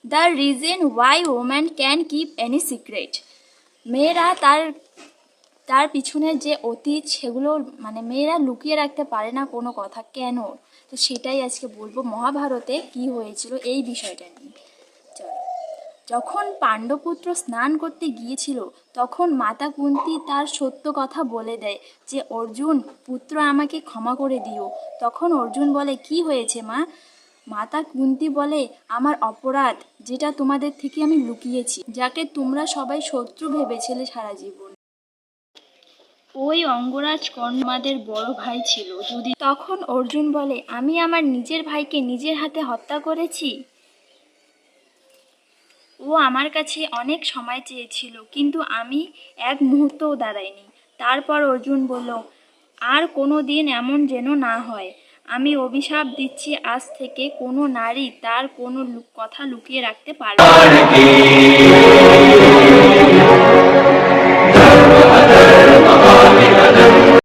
The reason why woman can keep any secret. মেয়েরা তার পিছনে যে অতীত সেগুলো মানে মেয়েরা লুকিয়ে রাখতে পারে না কোনো কথা, কেন? তো সেটাই আজকে বলবো মহাভারতে কি হয়েছিল এই বিষয়টা নিয়ে। যখন পাণ্ডবপুত্র স্নান করতে গিয়েছিল তখন মাতা কুন্তী তার সত্য কথা বলে দেয় যে অর্জুন পুত্র আমাকে ক্ষমা করে দিও। তখন অর্জুন বলে কি হয়েছে মা? মাতা কুন্তী বলে আমার অপরাধ যেটা তোমাদের থেকে আমি লুকিয়েছি, যাকে তোমরা সবাই শত্রু ভেবেছিলে সারা জীবন। ওই অঙ্গরাজ কর্ণ আমাদের বড় ভাই ছিল। যদি তখন অর্জুন বলে আমি আমার নিজের ভাইকে নিজের হাতে হত্যা করেছি। ও আমার কাছে অনেক সময় চেয়েছিল কিন্তু আমি এক মুহূর্তও দাঁড়াইনি। তারপর অর্জুন বলল আর কোনো দিন এমন যেন না হয়। আমি অভিশাপ দিচ্ছি আজ থেকে কোনো নারী তার কোনো কথা লুকিয়ে রাখতে পারবে না।